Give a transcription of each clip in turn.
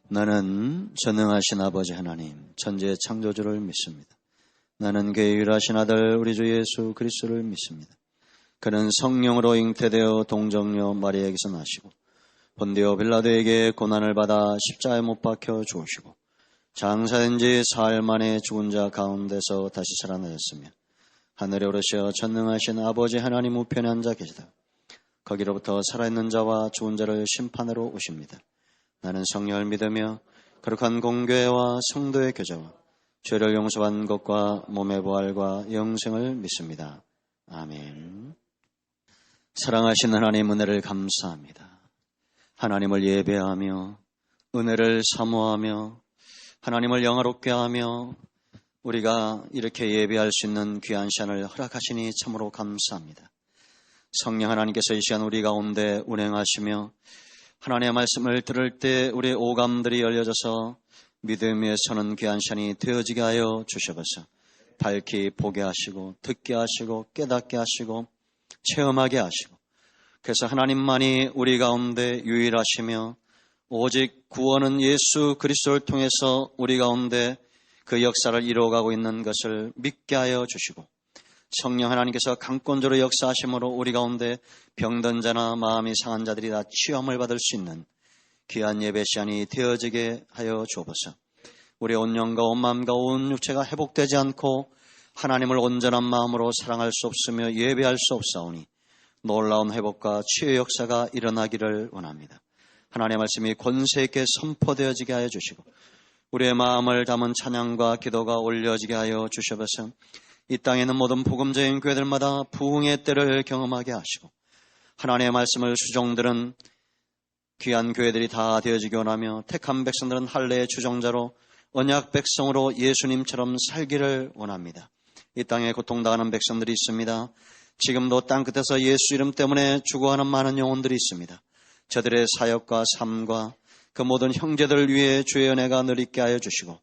나는 전능하신 아버지 하나님, 천지의 창조주를 믿습니다. 나는 그의 유일하신 아들 우리 주 예수 그리스도를 믿습니다. 그는 성령으로 잉태되어 동정녀 마리아에게서 나시고 본디오 빌라도에게 고난을 받아 십자가에 못 박혀 죽으시고 장사된 지 사흘 만에 죽은 자 가운데서 다시 살아나셨으며 하늘에 오르셔 전능하신 아버지 하나님 우편에 앉아 계시다. 거기로부터 살아있는 자와 죽은 자를 심판하러 오십니다. 나는 성령을 믿으며 거룩한 공교회와 성도의 교제와 죄를 용서받는 것과 몸의 부활과 영생을 믿습니다. 아멘. 사랑하신 하나님 은혜를 감사합니다. 하나님을 예배하며 은혜를 사모하며 하나님을 영화롭게 하며 우리가 이렇게 예배할 수 있는 귀한 시간을 허락하시니 참으로 감사합니다. 성령 하나님께서 이 시간 우리 가운데 운행하시며 하나님의 말씀을 들을 때 우리의 오감들이 열려져서 믿음 위에 서는 귀한 시간이 되어지게 하여 주셔서 밝히 보게 하시고 듣게 하시고 깨닫게 하시고 체험하게 하시고 그래서 하나님만이 우리 가운데 유일하시며 오직 구원은 예수 그리스도를 통해서 우리 가운데 그 역사를 이루어가고 있는 것을 믿게 하여 주시고 성령 하나님께서 강권적으로 역사하심으로 우리 가운데 병든 자나 마음이 상한 자들이 다 치유함을 받을 수 있는 귀한 예배 시간이 되어지게 하여 주옵소서. 우리의 온 영과 온 마음과 온 육체가 회복되지 않고 하나님을 온전한 마음으로 사랑할 수 없으며 예배할 수 없사오니 놀라운 회복과 치유 역사가 일어나기를 원합니다. 하나님의 말씀이 권세 있게 선포되어지게 하여 주시고 우리의 마음을 담은 찬양과 기도가 올려지게 하여 주셔서 이 땅에 있는 모든 복음적인 교회들마다 부흥의 때를 경험하게 하시고 하나님의 말씀을 수종들은 귀한 교회들이 다 되어지기 원하며 택한 백성들은 할례의 주종자로 언약 백성으로 예수님처럼 살기를 원합니다. 이 땅에 고통당하는 백성들이 있습니다. 지금도 땅끝에서 예수 이름 때문에 죽어가는 많은 영혼들이 있습니다. 저들의 사역과 삶과 그 모든 형제들을 위해 주의 은혜가 늘 있게 하여 주시고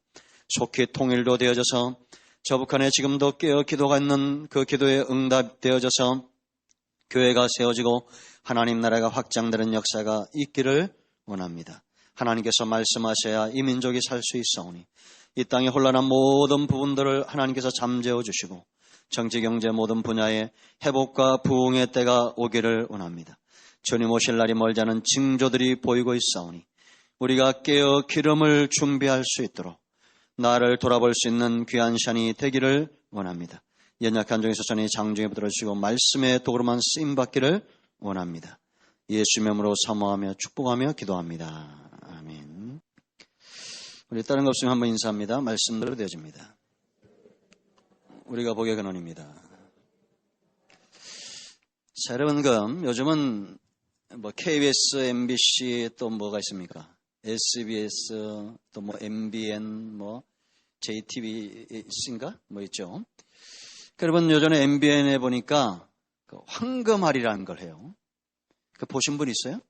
속히 통일도 되어져서 저 북한에 지금도 깨어 기도가 있는 그 기도에 응답되어져서 교회가 세워지고 하나님 나라가 확장되는 역사가 있기를 원합니다. 하나님께서 말씀하셔야 이 민족이 살 수 있사오니 이 땅의 혼란한 모든 부분들을 하나님께서 잠재워 주시고 정치 경제 모든 분야에 회복과 부흥의 때가 오기를 원합니다. 주님 오실 날이 멀지 않은 징조들이 보이고 있사오니 우리가 깨어 기름을 준비할 수 있도록 나를 돌아볼 수 있는 귀한 시간이 되기를 원합니다. 연약한 중에서 전이 장중에 붙들어주시고 말씀의 도구로만 쓰임받기를 원합니다. 예수의 이름으로 사모하며 축복하며 기도합니다. 아멘. 우리 다른 것 없으면 한번 인사합니다. 말씀대로 되어집니다. 우리가 복의 근원입니다. 자, 여러분, 요즘은 KBS, MBC 또 뭐가 있습니까? SBS, 또 MBN, JTBC인가? 있죠. 여러분, 요전에 MBN에 보니까 황금알이라는 걸 해요. 보신 분 있어요?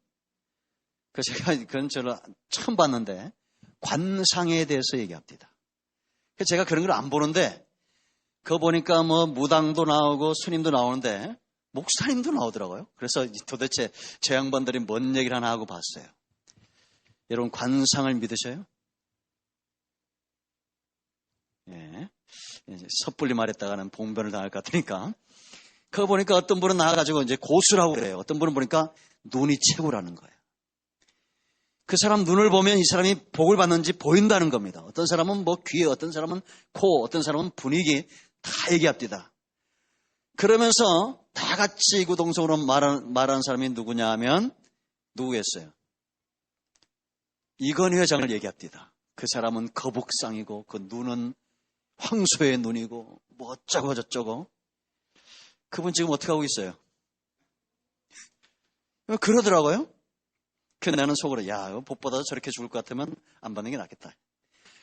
제가 그건 저를 처음 봤는데, 관상에 대해서 얘기합니다. 제가 그런 걸 안 보는데, 그거 보니까 무당도 나오고 스님도 나오는데, 목사님도 나오더라고요. 그래서 도대체 저 양반들이 뭔 얘기를 하나 하고 봤어요. 여러분, 관상을 믿으셔요? 예. 섣불리 말했다가는 봉변을 당할 것 같으니까. 그거 보니까 어떤 분은 나와가지고 이제 고수라고 그래요. 어떤 분은 보니까 눈이 최고라는 거예요. 그 사람 눈을 보면 이 사람이 복을 받는지 보인다는 겁니다. 어떤 사람은 귀, 어떤 사람은 코, 어떤 사람은 분위기 다 얘기합니다. 그러면서 다 같이 이구동성으로 말하는 사람이 누구냐 하면 누구겠어요? 이건희 회장을 얘기합니다. 그 사람은 거북상이고 그 눈은 황소의 눈이고 어쩌고 저쩌고. 그분 지금 어떻게 하고 있어요? 그러더라고요. 나는 속으로 복 받아서 저렇게 죽을 것 같으면 안 받는 게 낫겠다.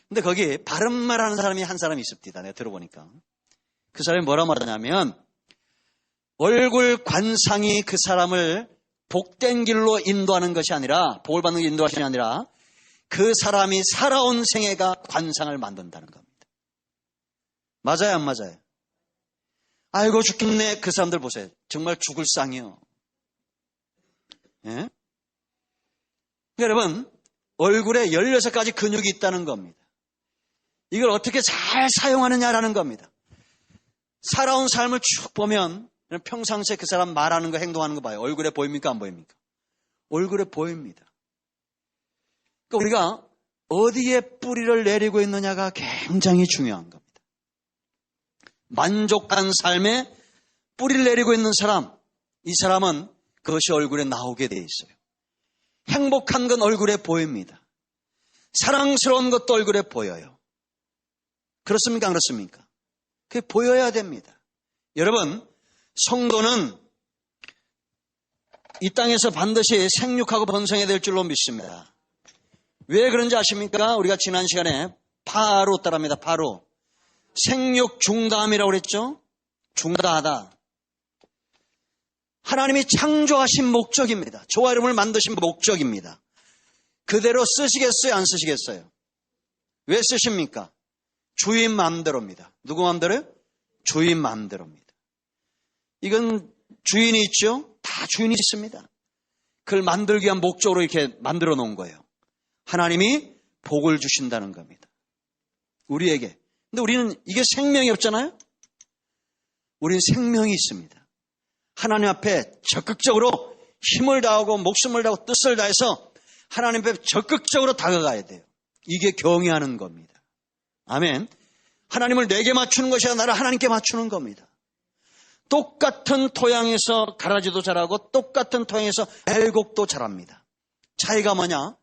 근데 거기 바른 말하는 사람이 한 사람이 있습니다. 내가 들어보니까. 그 사람이 뭐라 말하냐면 얼굴 관상이 그 사람을 복된 길로 인도하는 것이 아니라 복을 받는 게 인도하시는 게 아니라 그 사람이 살아온 생애가 관상을 만든다는 겁니다. 맞아요, 안 맞아요? 아이고 죽겠네. 그 사람들 보세요. 정말 죽을 상이요. 예? 여러분, 얼굴에 16가지 근육이 있다는 겁니다. 이걸 어떻게 잘 사용하느냐라는 겁니다. 살아온 삶을 쭉 보면 평상시에 그 사람 말하는 거, 행동하는 거 봐요. 얼굴에 보입니까? 안 보입니까? 얼굴에 보입니다. 그러니까 우리가 어디에 뿌리를 내리고 있느냐가 굉장히 중요한 겁니다. 만족한 삶에 뿌리를 내리고 있는 사람, 이 사람은 그것이 얼굴에 나오게 돼 있어요. 행복한 건 얼굴에 보입니다. 사랑스러운 것도 얼굴에 보여요. 그렇습니까? 안 그렇습니까? 그게 보여야 됩니다. 여러분, 성도는 이 땅에서 반드시 생육하고 번성해야 될 줄로 믿습니다. 왜 그런지 아십니까? 우리가 지난 시간에 바로 따라합니다. 바로 생육 중다함이라고 그랬죠? 중다하다. 하나님이 창조하신 목적입니다. 저와 여러분을 만드신 목적입니다. 그대로 쓰시겠어요? 안 쓰시겠어요? 왜 쓰십니까? 주인 마음대로입니다. 누구 마음대로요? 주인 마음대로입니다. 이건 주인이 있죠? 다 주인이 있습니다. 그걸 만들기 위한 목적으로 이렇게 만들어 놓은 거예요. 하나님이 복을 주신다는 겁니다. 우리에게. 근데 우리는 이게 생명이 없잖아요? 우리는 생명이 있습니다. 하나님 앞에 적극적으로 힘을 다하고 목숨을 다하고 뜻을 다해서 하나님 앞에 적극적으로 다가가야 돼요. 이게 경외하는 겁니다. 아멘. 하나님을 내게 맞추는 것이 아니라 나를 하나님께 맞추는 겁니다. 똑같은 토양에서 가라지도 자라고 똑같은 토양에서 애곡도 자랍니다. 차이가 뭐냐?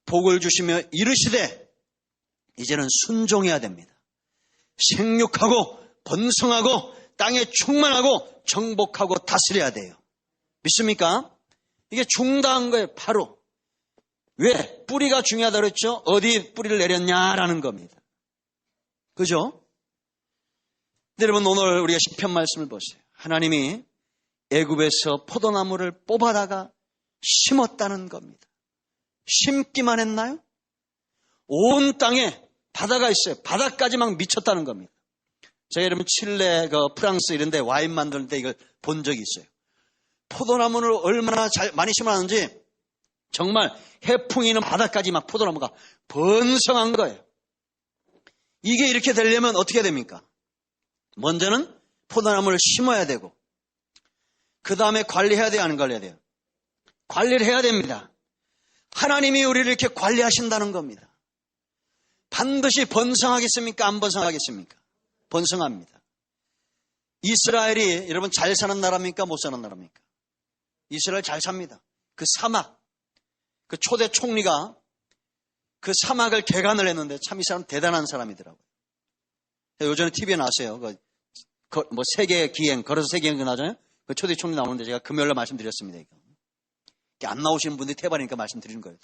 복을 주시며 이르시되 이제는 순종해야 됩니다. 생육하고 번성하고 땅에 충만하고 정복하고 다스려야 돼요. 믿습니까? 이게 중다한 거예요. 바로. 왜? 뿌리가 중요하다고 그랬죠? 어디 뿌리를 내렸냐라는 겁니다. 그죠? 근데 여러분, 오늘 우리가 시편 말씀을 보세요. 하나님이 애굽에서 포도나무를 뽑아다가 심었다는 겁니다. 심기만 했나요? 온 땅에 바다가 있어요. 바다까지 막 미쳤다는 겁니다. 제가 여러분 칠레, 프랑스 이런 데 와인 만들 때 이걸 본 적이 있어요. 포도나무를 얼마나 많이 심어놨는지 정말 해풍이 있는 바다까지 막 포도나무가 번성한 거예요. 이게 이렇게 되려면 어떻게 됩니까? 먼저는 포도나무를 심어야 되고 그 다음에 관리해야 돼요? 안 관리해야 돼요? 관리를 해야 됩니다. 하나님이 우리를 이렇게 관리하신다는 겁니다. 반드시 번성하겠습니까? 안 번성하겠습니까? 번성합니다. 이스라엘이 여러분 잘 사는 나라입니까? 못 사는 나라입니까? 이스라엘 잘 삽니다. 그 사막, 그 초대 총리가 그 사막을 개간을 했는데 참 이 사람 대단한 사람이더라고요. 요즘에 TV에 나왔어요. 뭐 세계 기행, 걸어서 세계 기행 나잖아요. 그 초대 총리 나오는데 제가 금요일날 말씀드렸습니다. 이거. 안 나오시는 분들이 태반이니까 말씀드리는 거예요.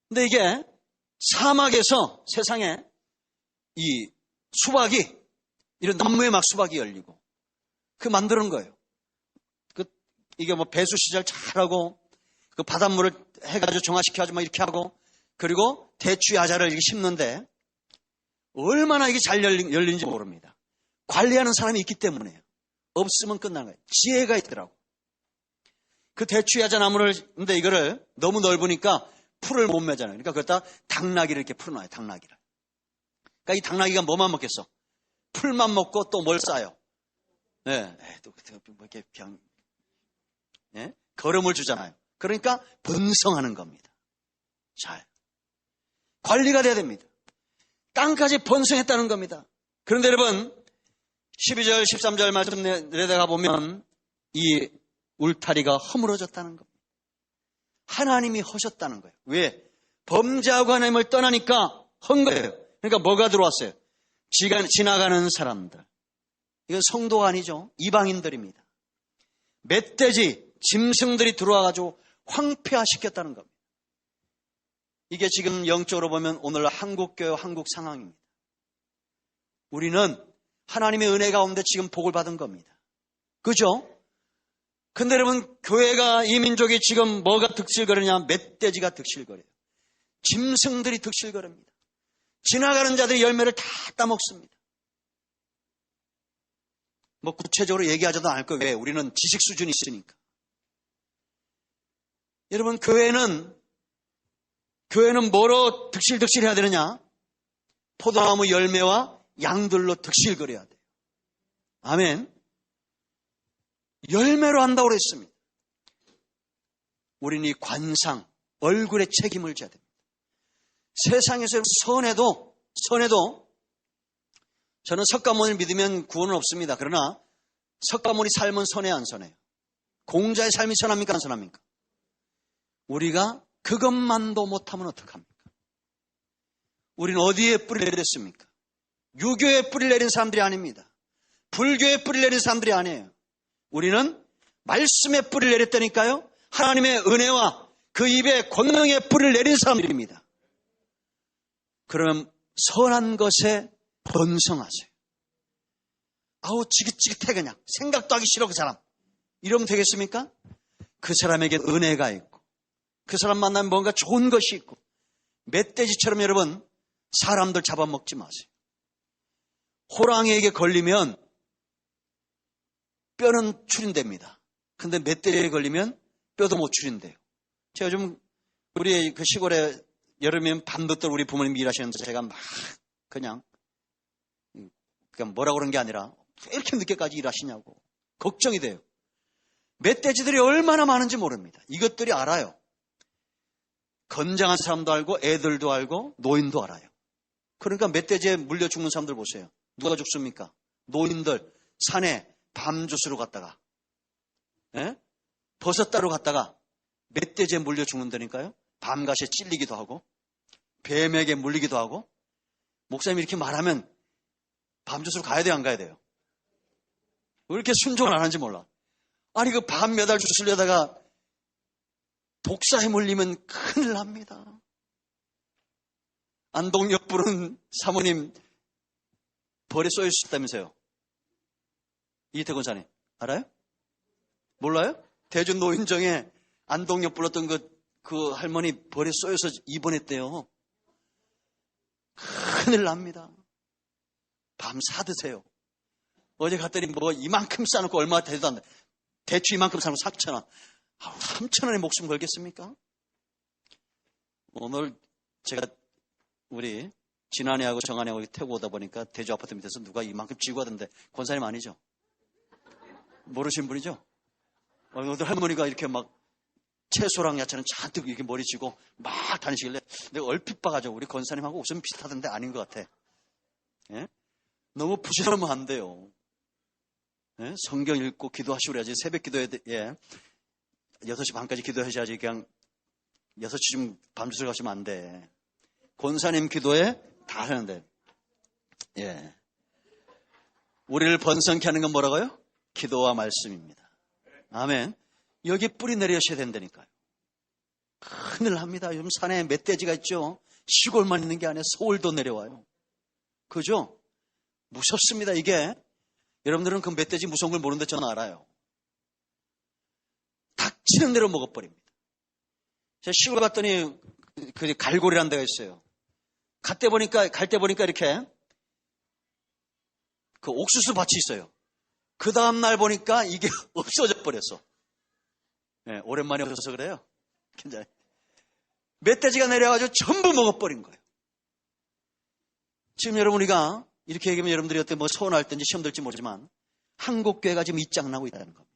근데 이게 사막에서 세상에 이 수박이 이런 나무에 막 수박이 열리고 그 만드는 거예요. 이게 뭐 배수 시절 잘하고 그 바닷물을 해가지고 정화시켜가지고 막 이렇게 하고 그리고 대추 야자를 이렇게 심는데 얼마나 이게 잘 열리는지 모릅니다. 관리하는 사람이 있기 때문에요. 없으면 끝나는 거예요. 지혜가 있더라고. 그 대추 야자 나무를 근데 이거를 너무 넓으니까 풀을 못 매잖아요. 그러니까 그것다 당나귀를 이렇게 풀어놔요. 당나귀를. 그러니까 이 당나귀가 뭐만 먹겠어? 풀만 먹고 또 뭘 싸요? 네, 또 이렇게 그냥 네? 거름을 주잖아요. 그러니까 번성하는 겁니다. 잘 관리가 돼야 됩니다. 땅까지 번성했다는 겁니다. 그런데 여러분 12절 13절 말씀 내려가 보면 이 울타리가 허물어졌다는 겁니다. 하나님이 허셨다는 거예요. 왜? 범죄하고 하나님을 떠나니까 헌 거예요. 그러니까 뭐가 들어왔어요? 지나가는 사람들. 이건 성도가 아니죠. 이방인들입니다. 멧돼지, 짐승들이 들어와가지고 황폐화시켰다는 겁니다. 이게 지금 영적으로 보면 오늘날 한국교회, 한국 상황입니다. 우리는 하나님의 은혜 가운데 지금 복을 받은 겁니다. 그죠? 근데 여러분, 교회가 이 민족이 지금 뭐가 득실거리냐? 멧돼지가 득실거려요. 짐승들이 득실거립니다. 지나가는 자들이 열매를 다 따먹습니다. 뭐 구체적으로 얘기하지도 않을 거예요. 왜? 우리는 지식 수준이 있으니까. 여러분, 교회는 교회는 뭐로 득실득실 해야 되느냐? 포도나무 열매와 양들로 득실거려야 돼요. 아멘. 열매로 한다고 그랬습니다. 우리는 이 관상, 얼굴에 책임을 져야 됩니다. 세상에서 선해도 저는 석가모니를 믿으면 구원은 없습니다. 그러나 석가모니 삶은 선해 안 선해요? 공자의 삶이 선합니까 안 선합니까? 우리가 그것만도 못하면 어떡합니까? 우리는 어디에 뿌리를 내렸습니까? 유교에 뿌리를 내린 사람들이 아닙니다. 불교에 뿌리를 내린 사람들이 아니에요. 우리는 말씀에 뿌리를 내렸다니까요. 하나님의 은혜와 그 입에 권능에 뿌리를 내린 사람들입니다. 그러면 선한 것에 번성하세요. 아우 지긋지긋해 그냥 생각도 하기 싫어 그 사람. 이러면 되겠습니까? 그 사람에게 은혜가 있고 그 사람 만나면 뭔가 좋은 것이 있고 멧돼지처럼 여러분 사람들 잡아먹지 마세요. 호랑이에게 걸리면 뼈는 출인됩니다. 근데 멧돼지에 걸리면 뼈도 못 출인돼요. 제가 좀 우리 그 시골에 여름이면 밤부터 우리 부모님이 일하시는데 제가 막 그냥 뭐라고 그런 게 아니라 왜 이렇게 늦게까지 일하시냐고 걱정이 돼요. 멧돼지들이 얼마나 많은지 모릅니다. 이것들이 알아요. 건장한 사람도 알고 애들도 알고 노인도 알아요. 그러니까 멧돼지에 물려 죽는 사람들 보세요. 누가 죽습니까? 노인들 산에 밤주스로 갔다가 버섯 따러 갔다가 멧돼지에 물려 죽는다니까요. 밤가시에 찔리기도 하고 뱀에게 물리기도 하고. 목사님이 이렇게 말하면 밤주스로 가야 돼요 안 가야 돼요? 왜 이렇게 순종을 안 하는지 몰라. 아니 그 밤 몇 알 주스려다가 독사에 물리면 큰일 납니다. 안동역 부른 사모님 벌에 쏘여 있었다면서요. 이태곤 사님 알아요? 몰라요? 대전 노인정에 안동역 불렀던 그 할머니 벌에 쏘여서 입원했대요. 큰일 납니다. 밤 사드세요. 어제 갔더니 뭐 이만큼 싸놓고 얼마 되지도 않는데 대추 이만큼 사놓고 4,000원. 3,000원에 목숨 걸겠습니까? 오늘 제가 우리 진한이하고 정한이하고 태우고 오다 보니까 대주 아파트 밑에서 누가 이만큼 쥐고 하던데 권사님 아니죠? 모르신 분이죠? 오늘 할머니가 이렇게 막 채소랑 야채는 잔뜩 이렇게 머리 쥐고 막 다니시길래 내가 얼핏 봐가지고 우리 권사님하고 웃으면 비슷하던데 아닌 것 같아. 예? 너무 부지런하면 안 돼요. 예? 성경 읽고 기도하시고 그래야지. 새벽 기도에 6시 반까지 기도하셔야지. 그냥 6시쯤 밤주스를 가시면 안 돼. 권사님 기도에 다 하는데. 예. 우리를 번성케 하는 건 뭐라고요? 기도와 말씀입니다. 아멘. 여기 뿌리 내려셔야 된다니까요. 큰일 납니다. 요즘 산에 멧돼지가 있죠. 시골만 있는 게 아니라 서울도 내려와요. 그죠? 무섭습니다 이게. 여러분들은 그 멧돼지 무서운 걸 모르는데 저는 알아요. 닥치는 대로 먹어버립니다. 제가 시골 갔더니 그 갈고리라는 데가 있어요. 갈 때 보니까 이렇게 그 옥수수 밭이 있어요. 그 다음날 보니까 이게 없어져 버렸어. 네, 오랜만에 없어서 그래요. 굉장히. 멧돼지가 내려가지고 전부 먹어버린 거예요. 지금 여러분 우리가 이렇게 얘기하면 여러분들이 어때 뭐 서운할 때인지 시험 들지 모르지만 한국교회가 지금 이장나고 있다는 겁니다.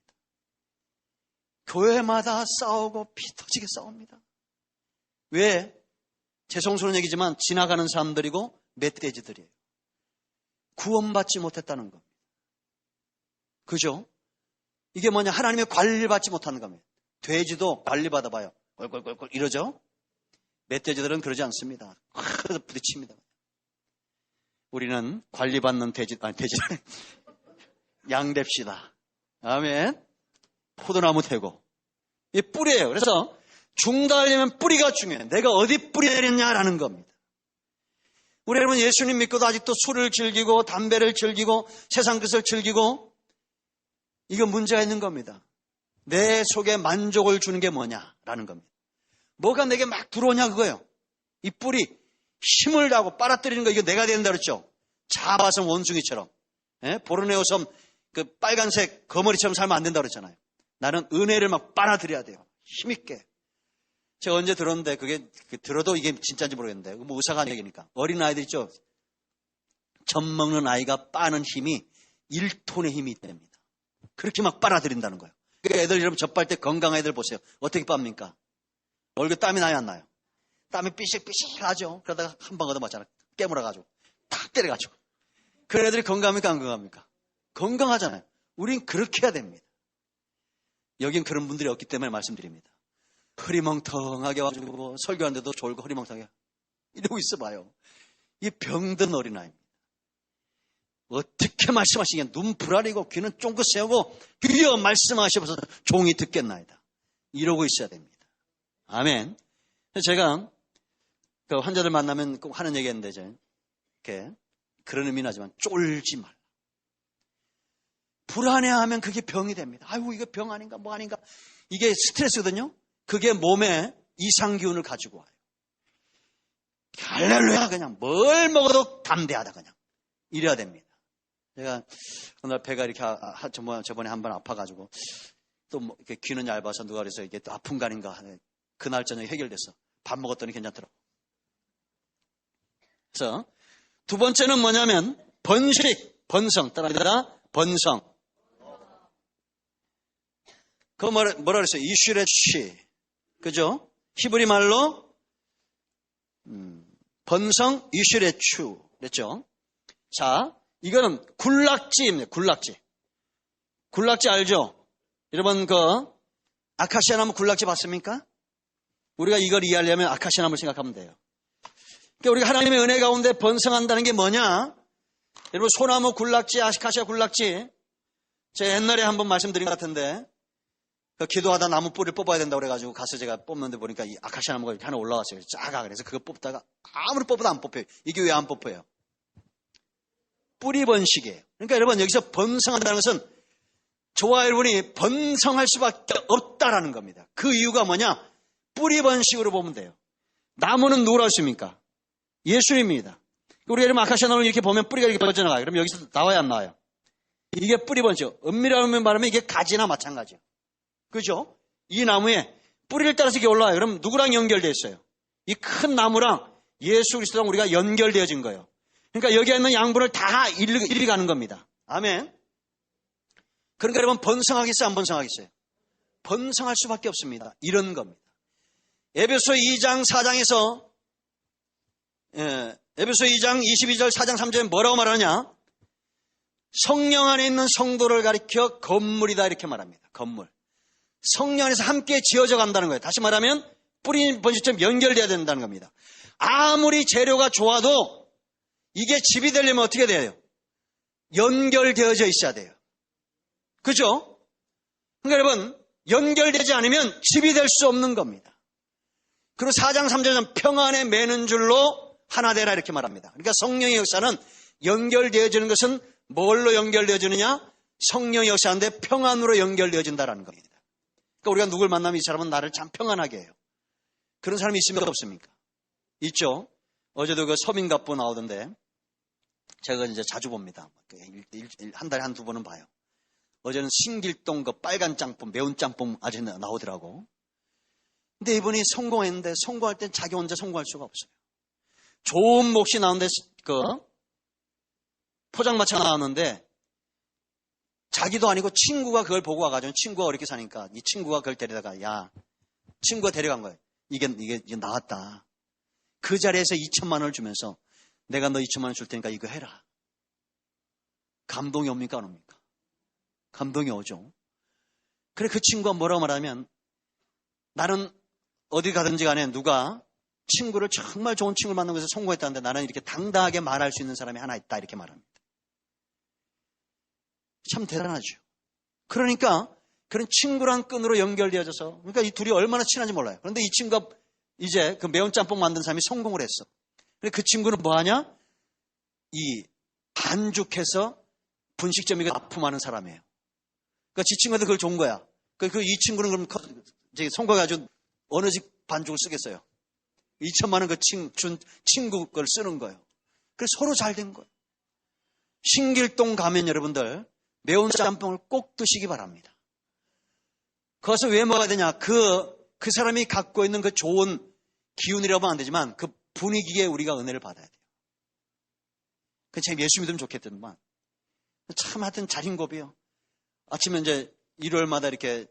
교회마다 싸우고 피 터지게 싸웁니다. 왜? 죄송스러운 얘기지만 지나가는 사람들이고 멧돼지들이에요. 구원받지 못했다는 겁니다. 그죠? 이게 뭐냐? 하나님의 관리를 받지 못하는 겁니다. 돼지도 관리받아봐요. 꼴꼴꼴꼴 이러죠? 멧돼지들은 그러지 않습니다. 그래서 부딪힙니다. 우리는 관리받는 돼지는 양 됩시다. 아멘. 포도나무 되고. 이 뿌리예요. 그래서 중달리면 뿌리가 중요해요. 내가 어디 뿌리 내렸냐라는 겁니다. 우리 여러분 예수님 믿고도 아직도 술을 즐기고 담배를 즐기고 세상 것을 즐기고 이거 문제가 있는 겁니다. 내 속에 만족을 주는 게 뭐냐라는 겁니다. 뭐가 내게 막 들어오냐 그거예요. 이 뿌리 힘을 다하고 빨아들이는 거 이거 내가 된다 그랬죠. 자바섬 원숭이처럼 보르네오 섬 그 빨간색 거머리처럼 살면 안 된다 그랬잖아요. 나는 은혜를 막 빨아들여야 돼요. 힘있게. 제가 언제 들었는데 그게 들어도 이게 진짜인지 모르겠는데 뭐 의사가 얘기니까 어린 아이들 있죠. 젖 먹는 아이가 빠는 힘이 1톤의 힘이 있답니다. 그렇게 막 빨아들인다는 거예요. 그러니까 애들 여러분 젖 빨 때 건강한 애들 보세요. 어떻게 빱니까? 얼굴에 땀이 나요 안 나요? 땀이 삐실삐실하죠. 그러다가 한 방 얻어맞잖아. 깨물어가지고 탁 때려가지고. 그런 애들이 건강합니까 안 건강합니까? 건강하잖아요. 우린 그렇게 해야 됩니다. 여긴 그런 분들이 없기 때문에 말씀드립니다. 흐리멍텅하게 와가지고 설교하는데도 졸고 흐리멍텅하게 이러고 있어봐요. 이 병든 어린아이입니다. 어떻게 말씀하시냐. 눈 불아리고 귀는 쫑긋 세우고 주여 말씀하셔서 종이 듣겠나이다. 이러고 있어야 됩니다. 아멘. 제가 그 환자들 만나면 꼭 하는 얘기했는데 이렇게 그런 의미는 하지만 쫄지 말라. 불안해하면 그게 병이 됩니다. 아이고 이거 병 아닌가 뭐 아닌가. 이게 스트레스거든요. 그게 몸에 이상 기운을 가지고 와요. 할렐루야 그냥 뭘 먹어도 담대하다 그냥 이래야 됩니다. 제가 오늘 배가 이렇게 저번에 한 번 아파가지고 또 뭐 이렇게 귀는 얇아서 누가 그래서 이게 또 아픈 거 아닌가 하네. 그날 저녁에 해결됐어. 밥 먹었더니 괜찮더라고. 그래서 두 번째는 뭐냐면 번식, 번성 따라합니다. 번성. 그 뭐라 그랬어요? 이슈레 취. 그죠? 히브리 말로 번성 이슈레 추 그랬죠? 자, 이거는 굴락지입니다. 굴락지. 굴락지 알죠? 여러분 그 아카시아 나무 굴락지 봤습니까? 우리가 이걸 이해하려면 아카시아 나무를 생각하면 돼요. 그러니까 우리가 하나님의 은혜 가운데 번성한다는 게 뭐냐? 여러분 소나무 굴락지, 아카시아 굴락지. 제가 옛날에 한번 말씀드린 것 같은데 그 기도하다 나무 뿌리를 뽑아야 된다고 그래가지고 가서 제가 뽑는데 보니까 이 아카시아 나무가 이렇게 하나 올라왔어요. 작아. 그래서 그거 뽑다가 아무리 뽑아도 안 뽑혀요. 이게 왜 안 뽑혀요? 뿌리 번식이에요. 그러니까 여러분 여기서 번성한다는 것은 저와 여러분이 번성할 수밖에 없다라는 겁니다. 그 이유가 뭐냐? 뿌리 번식으로 보면 돼요. 나무는 누구라고 했습니까? 예수님입니다. 우리 여러분 아카시아 나무를 이렇게 보면 뿌리가 이렇게 번져나가요. 그럼 여기서 나와야 안 나와요? 이게 뿌리 번식. 엄밀하게 말하면 이게 가지나 마찬가지예요. 그죠? 이 나무에 뿌리를 따라서 이렇게 올라와요. 그럼 누구랑 연결되어 있어요? 이 큰 나무랑 예수 그리스도랑 우리가 연결되어진 거예요. 그러니까 여기에 있는 양분을 다 일리 가는 겁니다. 아멘. 그러니까 여러분 번성하겠어요? 안 번성하겠어요? 번성할 수밖에 없습니다. 이런 겁니다. 에베소 2장 4장에서 에베소 2장 22절 4장 3절에 뭐라고 말하느냐? 성령 안에 있는 성도를 가리켜 건물이다 이렇게 말합니다. 건물. 성령 안에서 함께 지어져 간다는 거예요. 다시 말하면 뿌리 번식처럼 연결돼야 된다는 겁니다. 아무리 재료가 좋아도 이게 집이 되려면 어떻게 돼요? 연결되어져 있어야 돼요. 그죠? 그러니까 여러분 연결되지 않으면 집이 될 수 없는 겁니다. 그리고 4장 3절은 평안에 매는 줄로 하나 되라 이렇게 말합니다. 그러니까 성령의 역사는 연결되어지는 것은 뭘로 연결되어지느냐? 성령의 역사인데 평안으로 연결되어진다는 겁니다. 그러니까 우리가 누굴 만나면 이 사람은 나를 참 평안하게 해요. 그런 사람이 있습니까? 없습니까? 있죠. 어제도 그 서민갑부 나오던데 제가 이제 자주 봅니다. 한 달에 한두 번은 봐요. 어제는 신길동 그 빨간 짬뽕, 매운 짬뽕 아주 나오더라고. 근데 이분이 성공했는데 성공할 땐 자기 혼자 성공할 수가 없어요. 좋은 몫이 나오는데 그 포장마차가 나왔는데 자기도 아니고 친구가 그걸 보고 와가지고 친구가 어렵게 사니까 이 친구가 그걸 데려다가 야 친구가 데려간 거예요. 이게 나왔다. 그 자리에서 2천만 원을 주면서 내가 너 2천만 원 줄 테니까 이거 해라. 감동이 옵니까 안 옵니까? 감동이 오죠. 그래 그 친구가 뭐라고 말하면 나는 어디 가든지 간에 누가 친구를 정말 좋은 친구를 만난 것에서 성공했다는데 나는 이렇게 당당하게 말할 수 있는 사람이 하나 있다 이렇게 말합니다. 참 대단하죠. 그러니까 그런 친구랑 끈으로 연결되어져서 그러니까 이 둘이 얼마나 친한지 몰라요. 그런데 이 친구가 이제 그 매운 짬뽕 만든 사람이 성공을 했어. 근데 그 친구는 뭐하냐? 이 반죽해서 분식점이가 납품하는 사람이에요. 그러니까 지 친구한테 그걸 준 거야. 이 친구는 그럼 성공해가지고 어느 집 반죽을 쓰겠어요? 2천만 원 준 친구 걸 쓰는 거예요. 그래서 서로 잘 된 거예요. 신길동 가면 여러분들 매운 짬뽕을 꼭 드시기 바랍니다. 거기서 왜 먹어야 되냐? 그 그 사람이 갖고 있는 그 좋은 기운이라고 하면 안 되지만 그 분위기에 우리가 은혜를 받아야 돼요. 참 예수 믿으면 좋겠더만. 참 하여튼 자신고비요. 아침에 이제 일요일마다 이렇게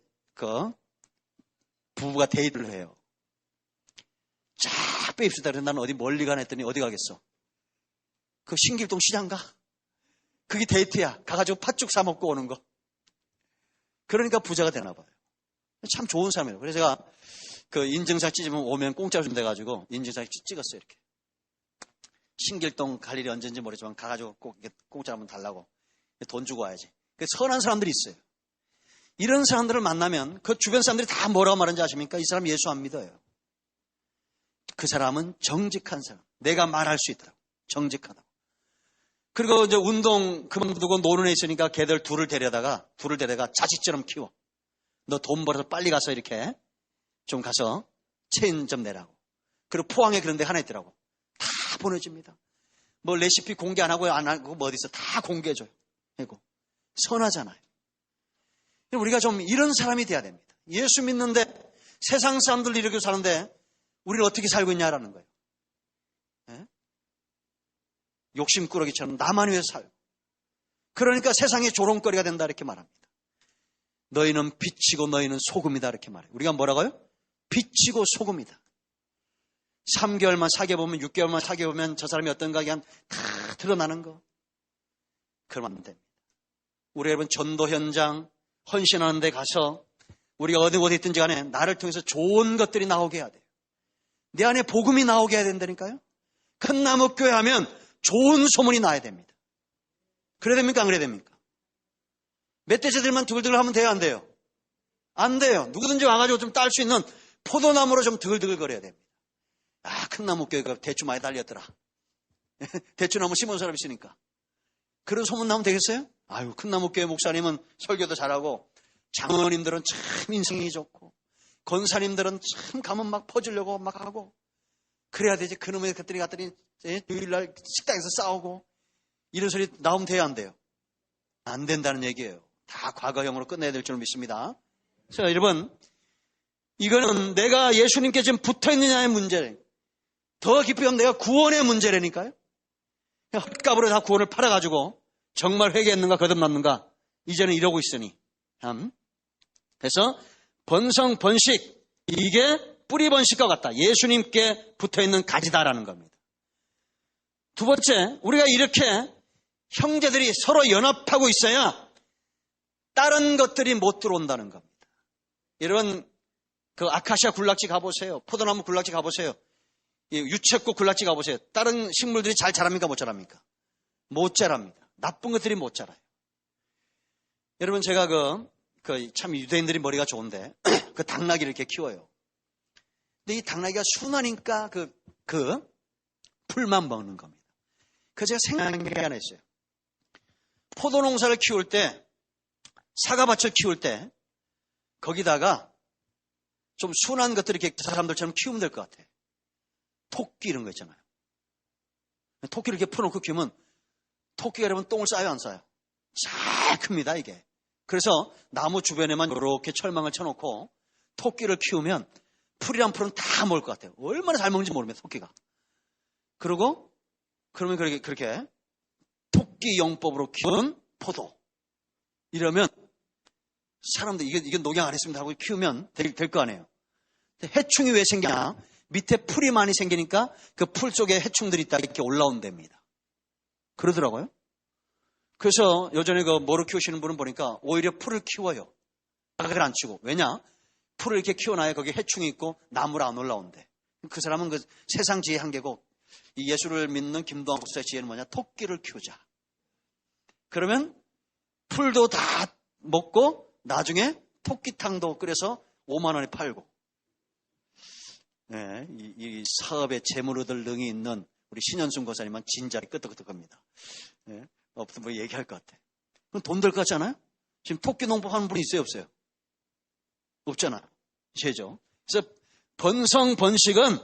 부부가 데이트를 해요. 쫙 빼입시다. 그래서 나는 어디 멀리 가나 했더니 어디 가겠어? 그 신길동 시장 가. 그게 데이트야. 가가지고 팥죽 사 먹고 오는 거. 그러니까 부자가 되나 봐요. 참 좋은 사람이에요. 그래서 제가 그 인증샷 찍으면 오면 공짜로 준대가지고 인증샷 찍었어요. 이렇게. 신길동 갈 일이 언제인지 모르지만 가가지고 꼭 공짜로 한번 달라고. 돈 주고 와야지. 선한 사람들이 있어요. 이런 사람들을 만나면 그 주변 사람들이 다 뭐라고 말하는지 아십니까? 이 사람 예수 안 믿어요. 그 사람은 정직한 사람. 내가 말할 수 있더라고. 정직하다고. 그리고 이제 운동 그만두고 노는 애 있으니까 걔들 둘을 데려다가 자식처럼 키워. 너 돈 벌어서 빨리 가서 이렇게 좀 가서 체인 좀 내라고. 그리고 포항에 그런 데 하나 있더라고. 다 보내줍니다. 뭐 레시피 공개 안 하고 뭐 어디 있어. 다 공개해줘요. 그리고 선하잖아요. 우리가 좀 이런 사람이 돼야 됩니다. 예수 믿는데 세상 사람들 이렇게 사는데 우리는 어떻게 살고 있냐라는 거예요. 네? 욕심꾸러기처럼 나만 위해서 살고. 그러니까 세상의 조롱거리가 된다 이렇게 말합니다. 너희는 빛이고 너희는 소금이다 이렇게 말해요. 우리가 뭐라고요? 빛이고 소금이다. 3개월만 사귀어보면 6개월만 사귀어보면 저 사람이 어떤가 그냥 다 드러나는 거. 그러면 안 됩니다. 우리 여러분 전도 현장 헌신하는 데 가서 우리가 어디 있든지 간에 나를 통해서 좋은 것들이 나오게 해야 돼요. 내 안에 복음이 나오게 해야 된다니까요. 큰 나무 교회 하면 좋은 소문이 나야 됩니다. 그래야 됩니까? 안 그래야 됩니까? 멧돼지들만 두글두글 하면 돼요? 안 돼요? 안 돼요. 누구든지 와가지고 좀 딸 수 있는 포도나무로 좀 드글드글 거려야 됩니다. 아, 큰 나무 교회가 대추 많이 달렸더라. 대추나무 심은 사람 있으니까. 그런 소문 나면 되겠어요? 아유, 큰 나무 교회 목사님은 설교도 잘하고 장로님들은 참 인성이 좋고 권사님들은 참 가면 막 퍼주려고 막 하고 그래야 되지. 그놈의 것들이 갔더니 주일날 식당에서 싸우고 이런 소리 나오면 돼야 안 돼요? 안 된다는 얘기예요. 다 과거형으로 끝내야 될 줄 믿습니다. 그래서 여러분 이거는 내가 예수님께 지금 붙어있느냐의 문제래. 더 깊이 가면 내가 구원의 문제라니까요. 헛값으로 다 구원을 팔아가지고 정말 회개했는가 거듭났는가 이제는 이러고 있으니 그래서 번성 번식 이게 뿌리 번식과 같다. 예수님께 붙어있는 가지다라는 겁니다. 두 번째 우리가 이렇게 형제들이 서로 연합하고 있어야 다른 것들이 못 들어온다는 겁니다. 여러분 그 아카시아 굴락지 가보세요. 포도나무 굴락지 가보세요. 유채꽃 굴락지 가보세요. 다른 식물들이 잘 자랍니까 못 자랍니까? 못 자랍니다. 나쁜 것들이 못 자라요. 여러분 제가 참 유대인들이 머리가 좋은데 그 당나귀를 이렇게 키워요. 근데 이 당나귀가 순하니까 그 풀만 먹는 겁니다. 그래서 제가 생각하는 게 하나 있어요. 포도농사를 키울 때 사과밭을 키울 때 거기다가 좀 순한 것들을 이렇게 사람들처럼 키우면 될 것 같아. 토끼 이런 거 있잖아요. 토끼를 이렇게 풀어놓고 키우면 토끼가 여러분 똥을 싸요 안 싸요? 잘 큽니다 이게. 그래서 나무 주변에만 이렇게 철망을 쳐놓고 토끼를 키우면 풀이란 풀은 다 먹을 것 같아요. 얼마나 잘 먹는지 모르면 토끼가. 그러면 그렇게 토끼 용법으로 키운 포도 이러면 사람들 이게 녹양 안 했습니다 하고 키우면 될 거 아니에요. 해충이 왜 생기냐? 밑에 풀이 많이 생기니까 그 풀 속에 해충들이 있다 이렇게 올라온답니다. 그러더라고요. 그래서 요전에 뭐로 키우시는 분은 보니까 오히려 풀을 키워요. 가격을 안 치고. 왜냐? 풀을 이렇게 키워놔야 거기 해충이 있고 나무를 안 올라온대. 그 사람은 그 세상 지혜 한계고 이 예수를 믿는 김도환 목사의 지혜는 뭐냐? 토끼를 키우자. 그러면 풀도 다 먹고 나중에 토끼탕도 끓여서 5만 원에 팔고. 네, 이 사업에 재물 얻을 능이 있는 우리 신현순 고사님은 진작에 끄떡끄떡합니다. 네, 없으면 뭐 얘기할 것 같아. 그럼 돈 될 것 같지 않아요? 지금 토끼 농법 하는 분이 있어요, 없어요? 없잖아요. 제죠. 그래서 번성 번식은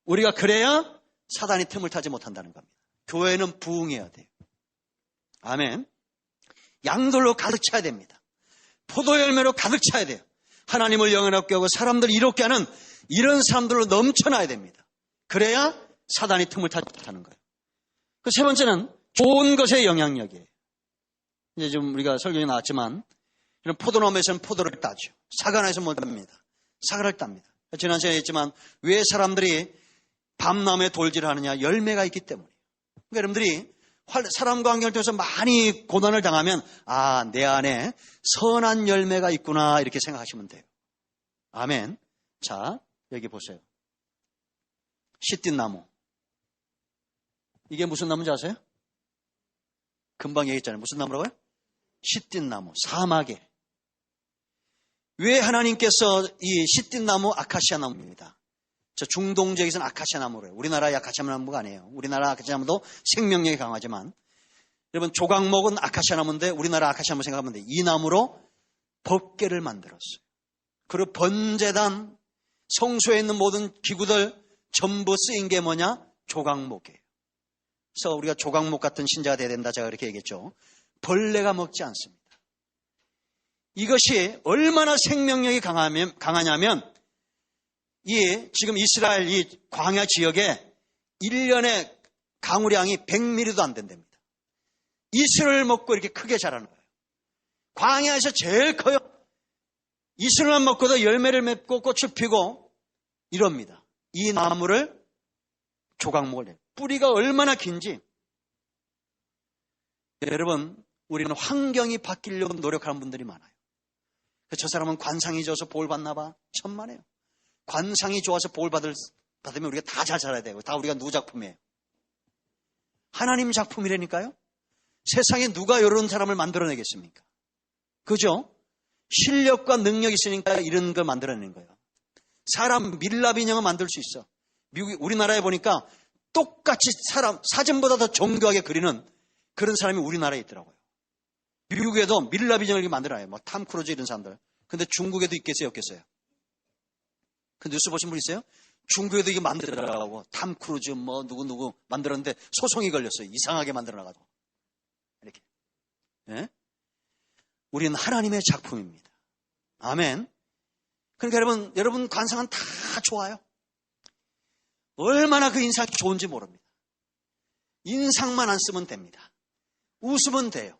우리가 그래야 사단이 틈을 타지 못한다는 겁니다. 교회는 부흥해야 돼요. 아멘. 양돌로 가득 차야 됩니다. 포도 열매로 가득 차야 돼요. 하나님을 영원하게 하고 사람들을 이롭게 하는 이런 사람들로 넘쳐나야 됩니다. 그래야 사단이 틈을 타지 못하는 거예요. 그 세 번째는 좋은 것의 영향력이에요. 이제 좀 우리가 설교에 나왔지만 이런 포도나무에서는 포도를 따죠. 사과나무에서는 뭘 땁니다. 사과를 땁니다. 지난 시간에 했지만 왜 사람들이 밤나무에 돌질을 하느냐? 열매가 있기 때문이에요. 그러니까 여러분들이 사람과 관계를 통해서 많이 고난을 당하면 내 안에 선한 열매가 있구나 이렇게 생각하시면 돼요. 아멘. 자, 여기 보세요. 시띠나무. 이게 무슨 나무인지 아세요? 금방 얘기했잖아요. 무슨 나무라고요? 시띠나무. 사막에. 왜 하나님께서 이 시띠나무 아카시아 나무입니다. 저 중동 지역에서는 아카시아 나무래요. 우리나라의 아카시아 나무가 아니에요. 우리나라 아카시아 나무도 생명력이 강하지만 여러분 조각목은 아카시아 나무인데 우리나라 아카시아 나무 생각하면 돼요. 이 나무로 법궤를 만들었어요. 그리고 번제단 성소에 있는 모든 기구들 전부 쓰인 게 뭐냐? 조각목이에요. 그래서 우리가 조각목 같은 신자가 돼야 된다 제가 그렇게 얘기했죠. 벌레가 먹지 않습니다. 이것이 얼마나 생명력이 강하냐면 지금 이스라엘 이 광야 지역에 1년에 강우량이 100mm도 안 된답니다. 이슬을 먹고 이렇게 크게 자라는 거예요. 광야에서 제일 커요. 이슬만 먹고도 열매를 맺고 꽃을 피고 이럽니다. 이 나무를 조각목을 내요. 뿌리가 얼마나 긴지. 여러분, 우리는 환경이 바뀌려고 노력하는 분들이 많아요. 저 사람은 관상이 좋아서 볼 받나 봐. 천만에요. 관상이 좋아서 볼 받으면 우리가 다 잘 살아야 되고 다 우리가 누구 작품이에요? 하나님 작품이라니까요. 세상에 누가 이런 사람을 만들어내겠습니까? 그죠? 실력과 능력이 있으니까 이런 걸 만들어내는 거예요. 사람 밀랍 인형을 만들 수 있어. 우리나라에 보니까 똑같이 사진보다 더 정교하게 그리는 그런 사람이 우리나라에 있더라고요. 미국에도 밀랍 인형을 이렇게 만들어요. 뭐 탐 크루즈 이런 사람들. 근데 중국에도 있겠어요, 없겠어요? 그 뉴스 보신 분 있어요? 중국에도 이게 만들어라고 탐 크루즈 뭐 누구 만들었는데 소송이 걸렸어요. 이상하게 만들어놔가지고. 이렇게. 예? 우리는 하나님의 작품입니다. 아멘. 그러니까 여러분 관상은 다 좋아요. 얼마나 그 인상이 좋은지 모릅니다. 인상만 안 쓰면 됩니다. 웃으면 돼요.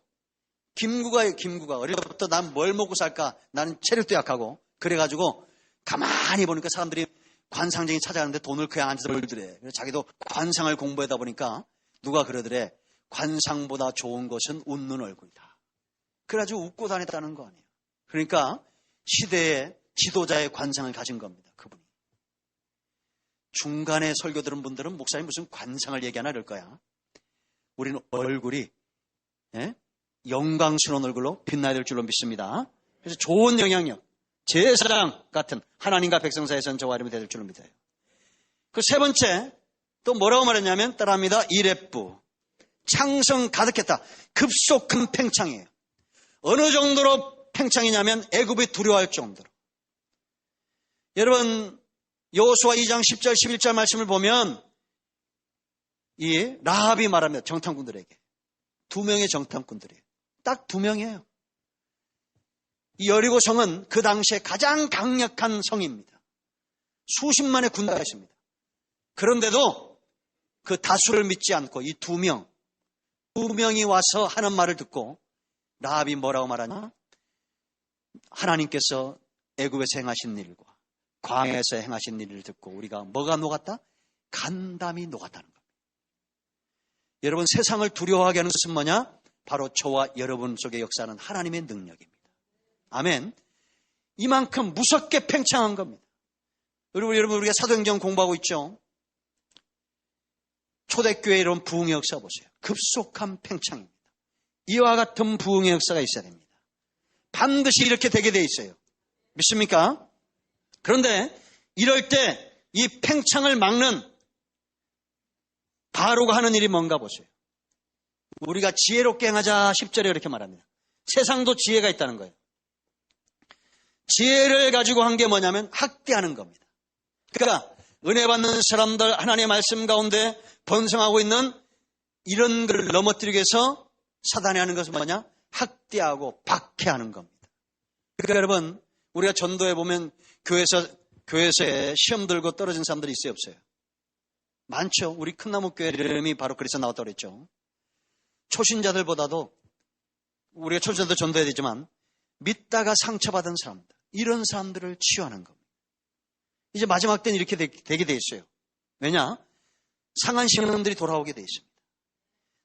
김구가예요, 김구가. 어릴 때부터 난 뭘 먹고 살까? 나는 체력도 약하고. 그래가지고 가만히 보니까 사람들이 관상쟁이 찾아가는데 돈을 그냥 앉아서 벌더래. 그래서 자기도 관상을 공부하다 보니까 누가 그러더래. 관상보다 좋은 것은 웃는 얼굴이다. 그래가지고 웃고 다녔다는 거 아니에요. 그러니까 시대의 지도자의 관상을 가진 겁니다. 그분이. 중간에 설교 들은 분들은 목사님 무슨 관상을 얘기하나 이럴 거야. 우리는 얼굴이 영광스러운 얼굴로 빛나야 될 줄로 믿습니다. 그래서 좋은 영향력, 제사장 같은 하나님과 백성 사이에서는 저와 이름이 될 줄로 믿어요. 그 세 번째 또 뭐라고 말했냐면 따라합니다. 이렙부 창성 가득했다. 급속한 팽창이에요. 어느 정도로 팽창이냐면 애굽이 두려워할 정도로. 여러분 여호수아 2장 10절 11절 말씀을 보면 이 라합이 말합니다. 정탐꾼들에게. 2명의 정탐꾼들이에요. 딱 2명이에요. 이 여리고 성은 그 당시에 가장 강력한 성입니다. 수십만의 군대가 있습니다. 그런데도 그 다수를 믿지 않고 이 2명이 와서 하는 말을 듣고 라합이 뭐라고 말하냐? 하나님께서 애굽에서 행하신 일과 광야에서 행하신 일을 듣고 우리가 뭐가 녹았다? 간담이 녹았다는 겁니다. 여러분 세상을 두려워하게 하는 것은 뭐냐? 바로 저와 여러분 속에 역사하는 하나님의 능력입니다. 아멘. 이만큼 무섭게 팽창한 겁니다. 여러분 우리가 사도행전 공부하고 있죠. 초대교회의 이런 부흥의 역사 보세요. 급속한 팽창입니다. 이와 같은 부흥의 역사가 있어야 됩니다. 반드시 이렇게 되게 돼 있어요. 믿습니까? 그런데 이럴 때 이 팽창을 막는 바로가 하는 일이 뭔가 보세요. 우리가 지혜롭게 행하자 10절에 이렇게 말합니다. 세상도 지혜가 있다는 거예요. 지혜를 가지고 한 게 뭐냐면 학대하는 겁니다. 그러니까 은혜 받는 사람들 하나님의 말씀 가운데 번성하고 있는 이런 것을 넘어뜨리기 위해서 사단이 하는 것은 뭐냐? 학대하고 박해하는 겁니다. 그러니까 여러분 우리가 전도해 보면 교회에서 시험 들고 떨어진 사람들이 있어요, 없어요? 많죠. 우리 큰나무교회 이름이 바로 그래서 나왔다고 그랬죠. 초신자들보다도 우리가 초신자도 전도해야 되지만 믿다가 상처받은 사람들, 이런 사람들을 치유하는 겁니다. 이제 마지막 때는 이렇게 되게 돼 있어요. 왜냐? 상한 신앙들이 돌아오게 돼 있습니다.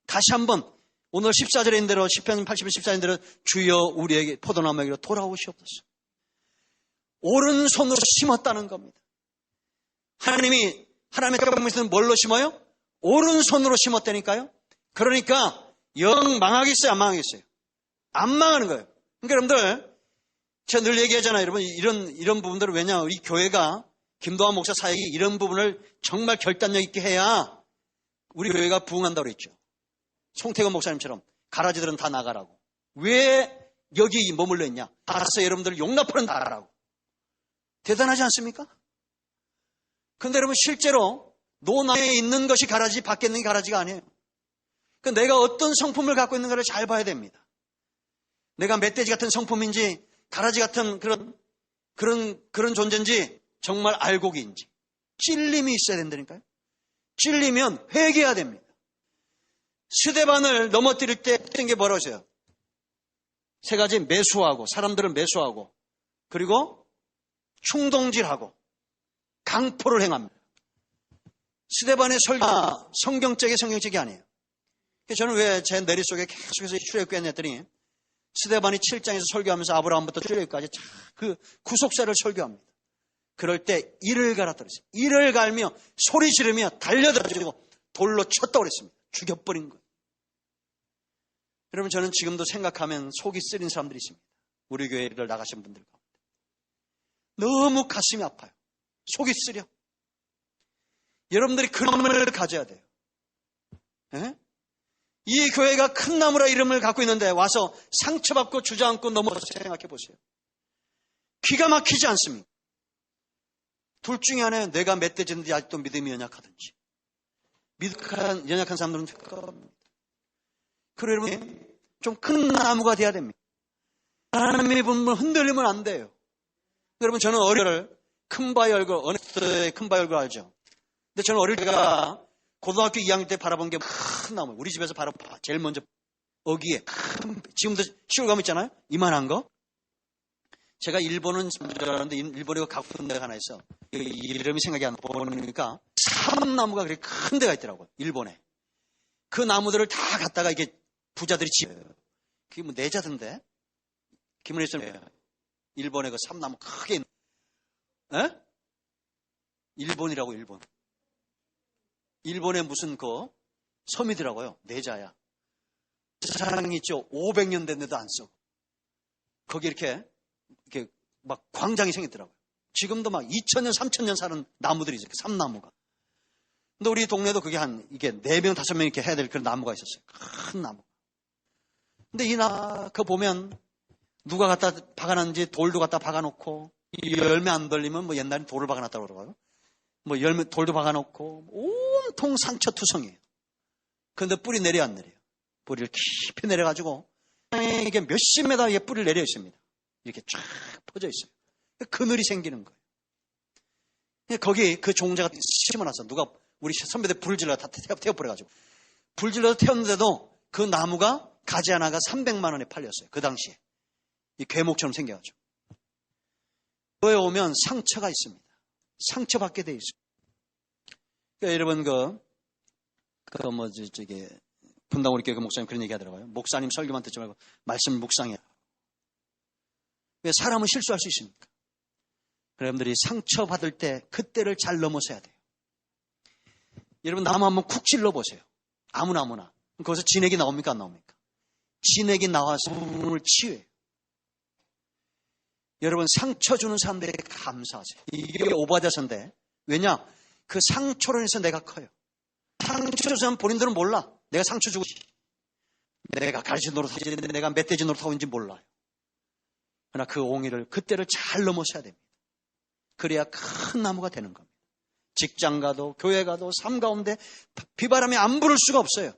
다시 한번 오늘 14절인 대로 시편 80편 14절인 대로 주여 우리에게 포도나무에게로 돌아오시옵소서. 오른손으로 심었다는 겁니다. 하나님의 백성은 뭘로 심어요? 오른손으로 심었다니까요. 그러니까 영 망하겠어요, 안 망하겠어요? 안 망하는 거예요. 그러니까 여러분들, 제가 늘 얘기하잖아요. 여러분, 이런 부분들을 왜냐, 우리 교회가 김도환 목사 사역이 이런 부분을 정말 결단력 있게 해야 우리 교회가 부흥한다고 그랬죠. 송태건 목사님처럼 가라지들은 다 나가라고. 왜 여기 머물러 있냐? 가서 여러분들 용납하는 나라라고. 대단하지 않습니까? 그런데 여러분, 실제로 노나에 있는 것이 가라지, 밖에 있는 게 가라지가 아니에요. 그러니까 내가 어떤 성품을 갖고 있는가를 잘 봐야 됩니다. 내가 멧돼지 같은 성품인지 가라지 같은 그런 존재인지 정말 알고기인지 찔림이 있어야 된다니까요. 찔리면 회개해야 됩니다. 스데반을 넘어뜨릴 때 했던 게 뭐라고 하세요? 세 가지: 매수하고, 사람들을 매수하고, 그리고 충동질하고 강포를 행합니다. 스데반의 설교가 성경적이 아니에요. 저는 왜 제 머릿속에 계속해서 출애굽기 했더니 스데반이 7장에서 설교하면서 아브라함부터 출애굽기까지 그 구속사를 설교합니다. 그럴 때 이를 갈았다 그랬어요. 이를 갈며 소리 지르며 달려들어가지고 돌로 쳤다고 그랬습니다. 죽여버린 거예요. 여러분, 저는 지금도 생각하면 속이 쓰린 사람들이 있습니다. 우리 교회를 나가신 분들 가운데. 너무 가슴이 아파요. 속이 쓰려. 여러분들이 그런 마음을 가져야 돼요. 에? 이 교회가 큰 나무라 이름을 갖고 있는데 와서 상처받고 주저앉고 넘어져서 생각해 보세요. 기가 막히지 않습니까? 둘 중에 하나는 내가 멧돼지인지 아직도 믿음이 연약하든지. 연약한 사람들은 겁니다. 그리고 여러분, 좀 큰 나무가 돼야 됩니다. 하나님의 분을 흔들리면 안 돼요. 여러분, 저는 어릴 때 큰 바위 얼굴, 어느 때의 큰 바위 얼굴 알죠? 근데 저는 어릴 때가 고등학교 2학년 때 바라본 게 큰 나무. 우리 집에서 바로 제일 먼저 어기에 지금도 시골 가면 있잖아요. 이만한 거. 제가 일본은 줄 알았는데 일본에 가고 싶은 데가 하나 있어. 이름이 생각이 안 나니까 삼나무가 그렇게 큰 데가 있더라고요. 일본에. 그 나무들을 다 갖다가 이게 부자들이 지어요. 그게 뭐 내자던데. 기문에 있으면 일본에 그 삼나무 크게 있는. 에? 일본이라고, 일본. 일본에 무슨 그 섬이더라고요. 내자야. 사랑이 있죠. 500년 됐는데도 안 써. 거기 이렇게 막 광장이 생겼더라고요. 지금도 막 2000년, 3000년 사는 나무들이 있어요. 삼나무가. 근데 우리 동네도 그게 이게 4명, 5명 이렇게 해야 될 그런 나무가 있었어요. 큰 나무. 근데 그거 보면 누가 갖다 박아놨는지 돌도 갖다 박아놓고, 열매 안 벌리면 뭐 옛날에 돌을 박아놨다고 그러더라고요. 뭐 열매, 돌도 박아놓고, 온통 상처투성이에요. 그런데 뿌리 내려 안 내려요. 뿌리를 깊이 내려가지고, 이게 몇십 메다 위에 뿌리를 내려 있습니다. 이렇게 쫙 퍼져 있어요. 그늘이 생기는 거예요. 거기 그 종자가 심어놔서 누가 우리 선배들 불을 질러서 다 태워버려가지고. 불 질러서 태웠는데도 그 나무가 가지 하나가 300만 원에 팔렸어요. 그 당시에. 이 괴목처럼 생겨가지고. 교회에 오면 상처가 있습니다. 상처받게 돼 있어요. 그러니까 여러분 분당 우리 교회 목사님 그런 얘기 하더라고요. 목사님 설교만 듣지 말고 말씀 묵상해라. 왜 사람은 실수할 수 있습니까? 여러분들이 상처받을 때 그때를 잘 넘어서야 돼요. 여러분, 나무 한번 쿡 찔러보세요. 아무나. 거기서 진액이 나옵니까? 안 나옵니까? 진액이 나와서 부분을 치유해요. 여러분, 상처 주는 사람들에게 감사하세요. 이게 오바자서인데, 왜냐? 그 상처로 인해서 내가 커요. 상처 주는 사람 본인들은 몰라. 내가 상처 주고 내가 가르치 노릇하지, 내가 멧돼지 노릇하고 있는지 몰라요. 그러나 그 옹이를, 그때를 잘 넘어서야 됩니다. 그래야 큰 나무가 되는 겁니다. 직장 가도, 교회 가도, 삶 가운데 비바람이 안 불을 수가 없어요.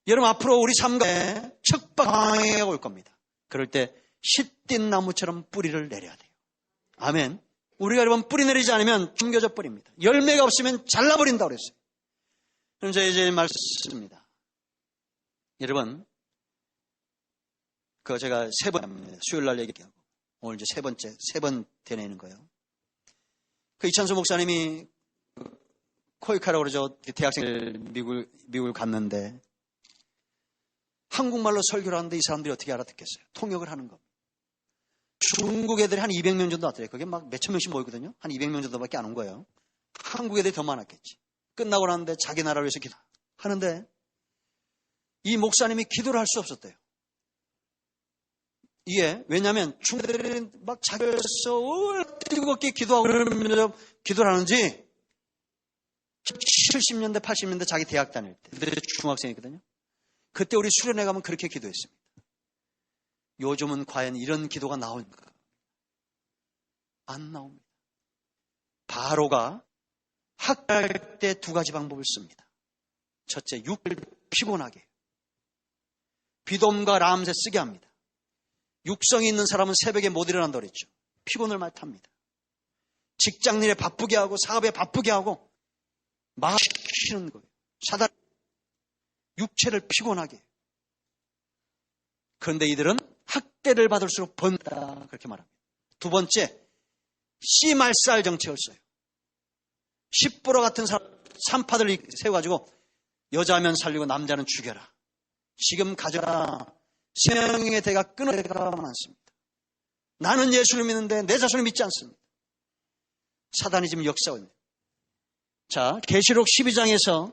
여러분, 앞으로 우리 삶 가운데 척박항해가 올 겁니다. 그럴 때 시뛴 나무처럼 뿌리를 내려야 돼요. 아멘. 우리가 여러분 뿌리 내리지 않으면 숨겨져 버립니다. 열매가 없으면 잘라버린다고 그랬어요. 그럼 제가 이제 말씀입니다. 여러분, 그거 제가 세 번, 수요일 날 얘기하고, 오늘 이제 세 번 되내는 거예요. 그 이찬수 목사님이 코이카라고 그러죠. 대학생들 미국을 갔는데, 한국말로 설교를 하는데 이 사람들이 어떻게 알아듣겠어요? 통역을 하는 거. 중국 애들이 한 200명 정도 왔더래요. 그게 막 몇천 명씩 모이거든요. 한 200명 정도밖에 안 온 거예요. 한국 애들이 더 많았겠지. 끝나고 나는데 자기 나라를 위해서 기도하는데 이 목사님이 기도를 할 수 없었대요. 이게 왜냐하면 중국 애들이 막 자기를 뜨겁게 기도하고 그러면서 기도를 하는지 70년대 80년대 자기 대학 다닐 때 그때 중학생이거든요. 그때 우리 수련회 가면 그렇게 기도했습니다. 요즘은 과연 이런 기도가 나올까? 안 나옵니다. 바로가 학대할 때 두 가지 방법을 씁니다. 첫째, 육을 피곤하게. 비돔과 람세 쓰게 합니다. 육성이 있는 사람은 새벽에 못 일어난다고 그랬죠. 피곤을 많이 탑니다. 직장일에 바쁘게 하고 사업에 바쁘게 하고 막 시키는 거예요. 사단 육체를 피곤하게. 그런데 이들은 학대를 받을수록 번다 그렇게 말합니다. 두 번째, 씨말살 정책을 써요. 10% 같은 산파들 세워가지고 여자면 살리고 남자는 죽여라. 지금 가져라. 생명의 대가 끊어질 때가 많습니다. 나는 예수를 믿는데 내 자손을 믿지 않습니다. 사단이 지금 역사하고 있네요. 자, 계시록 12장과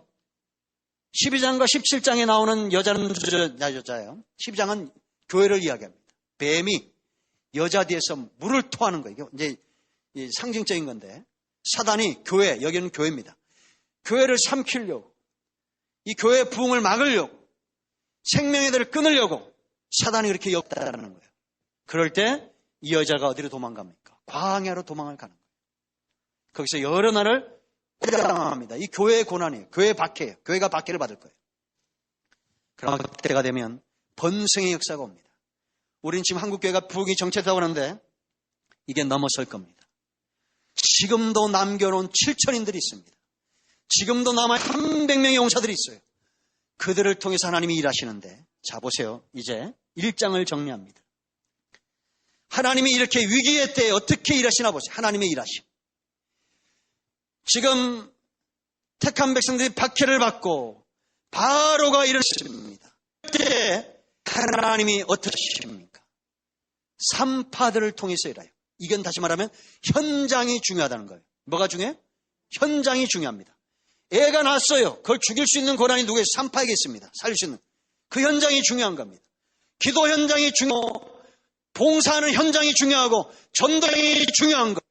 17장에 나오는 여자는 여자예요. 12장은 교회를 이야기합니다. 뱀이 여자 뒤에서 물을 토하는 거예요. 이제 상징적인 건데 사단이 교회, 여기는 교회입니다. 교회를 삼키려고 이 교회의 부흥을 막으려고 생명의 대를 끊으려고 사단이 그렇게 역다라는 거예요. 그럴 때 이 여자가 어디로 도망갑니까? 광야로 도망을 가는 거예요. 거기서 여러 날을 고단합니다. 이 교회의 고난이에요. 교회 박해예요. 교회가 박해를 받을 거예요. 그럼 그때가 되면 번성의 역사가 옵니다. 우리는 지금 한국교회가 부흥이 정체되다고 하는데 이게 넘어설 겁니다. 지금도 남겨놓은 7천인들이 있습니다. 지금도 남아 300명의 용사들이 있어요. 그들을 통해서 하나님이 일하시는데 자 보세요. 이제 1장을 정리합니다. 하나님이 이렇게 위기의 때에 어떻게 일하시나 보세요. 하나님의 일하심. 지금 택한 백성들이 박해를 받고 바로가 일어났습니다. 그때 하나님이 어떻게 하십니까? 산파들을 통해서 일해요. 이건 다시 말하면 현장이 중요하다는 거예요. 뭐가 중요해? 현장이 중요합니다. 애가 낳았어요. 그걸 죽일 수 있는 권한이 누구에게? 산파에게 있습니다. 살릴 수 있는. 그 현장이 중요한 겁니다. 기도 현장이 중요하고 봉사하는 현장이 중요하고 전도행이 중요한 것.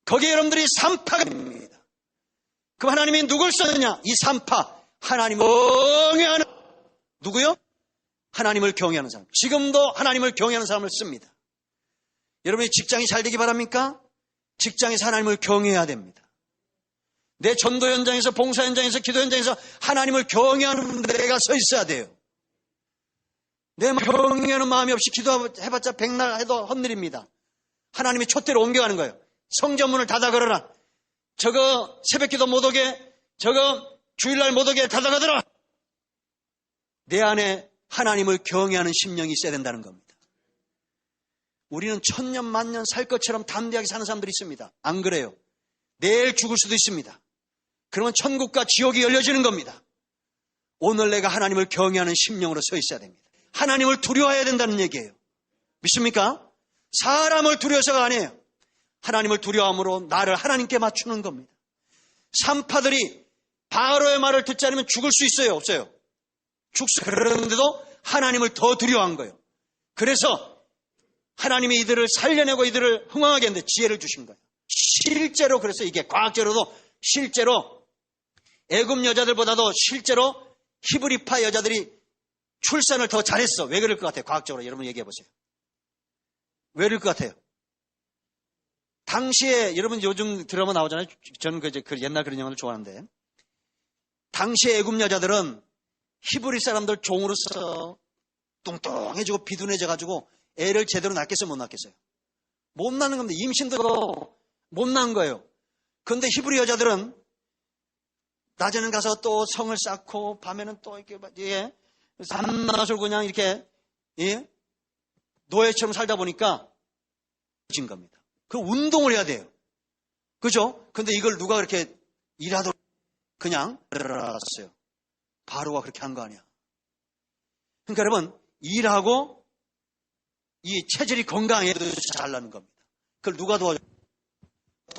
거기에 여러분들이 산파가 됩니다. 그럼 하나님이 누굴 썼느냐? 이 산파. 하나님을 경외하는 누구요? 하나님을 경외하는 사람. 지금도 하나님을 경외하는 사람을 씁니다. 여러분의 직장이 잘 되기 바랍니까? 직장에서 하나님을 경외해야 됩니다. 내 전도 현장에서 봉사 현장에서 기도 현장에서 하나님을 경외하는 내가 서 있어야 돼요. 내 경외하는 마음이 없이 기도해봤자 백날 해도 헛일입니다. 하나님이 촛대로 옮겨가는 거예요. 성전문을 닫아 걸어라. 저거 새벽기도 못 오게, 저거 주일날 못 오게 닫아 가더라. 내 안에 하나님을 경외하는 심령이 있어야 된다는 겁니다. 우리는 천년 만년 살 것처럼 담대하게 사는 사람들이 있습니다. 안 그래요. 내일 죽을 수도 있습니다. 그러면 천국과 지옥이 열려지는 겁니다. 오늘 내가 하나님을 경외하는 심령으로 서 있어야 됩니다. 하나님을 두려워해야 된다는 얘기예요. 믿습니까? 사람을 두려워서가 아니에요. 하나님을 두려워함으로 나를 하나님께 맞추는 겁니다. 산파들이 바로의 말을 듣지 않으면 죽을 수 있어요? 없어요? 그런데도 하나님을 더 두려워한 거예요. 그래서 하나님이 이들을 살려내고 이들을 흥왕하게 했는데 지혜를 주신 거예요. 실제로 그래서 이게 과학적으로도 실제로 애굽 여자들보다도 실제로 히브리파 여자들이 출산을 더 잘했어. 왜 그럴 것 같아요? 과학적으로 여러분 얘기해 보세요. 왜 그럴 것 같아요? 당시에 여러분 요즘 드라마 나오잖아요. 저는 그 옛날 그런 영화를 좋아하는데 당시에 애굽 여자들은 히브리 사람들 종으로서 뚱뚱해지고 비둔해져가지고 애를 제대로 낳겠어요? 못 낳겠어요? 못 낳는 겁니다. 임신도 못 낳은 거예요. 그런데 히브리 여자들은 낮에는 가서 또 성을 쌓고 밤에는 또 이렇게 산나절 그냥 이렇게 노예처럼 살다 보니까 진 겁니다. 그 운동을 해야 돼요. 그죠? 근데 이걸 누가 그렇게 일하도록 그냥 알았어요. 바로가 그렇게 한 거 아니야. 그러니까 여러분, 일하고 이 체질이 건강해도 잘 나는 겁니다. 그걸 누가 도와줘?